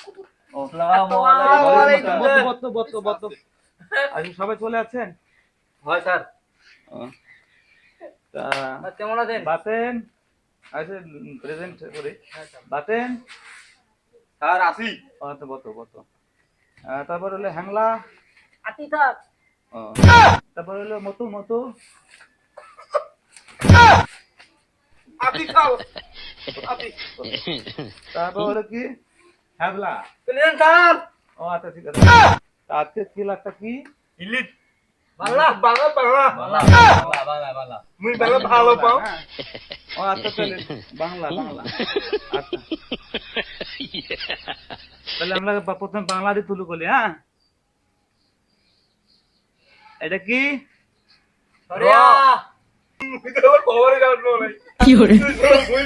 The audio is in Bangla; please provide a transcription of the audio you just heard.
আসসালামু আলাইকুম। আচ্ছা সবাই চলে আছেন? হয় স্যার। তা কেমন আছেন? বাতেন আচ্ছা প্রেজেন্ট করি। বাতেন স্যার আসি। আচ্ছা বতো তারপর হলো হ্যাংলা। আছি স্যার। ও, তারপর হলো মতু মতু। আসি খাও। আসি। তারপর হলো কি হ্যাবলা। Present sir. ও আচ্ছা ঠিক আছে। আজকে কি লাগটা কি ইলিশ। বাংলা বাংলা বাংলা বাংলা। মুই বাংলা ভালো পাও। হ্যাঁ। ও আচ্ছা তাহলে বাংলা আচ্ছা তাহলে আমরা প্রথমে বাংলা দিয়ে তুলু করি। হ্যাঁ এটা কি সরিয়া। মুই তো খবরে জানবো না। কি hore মুই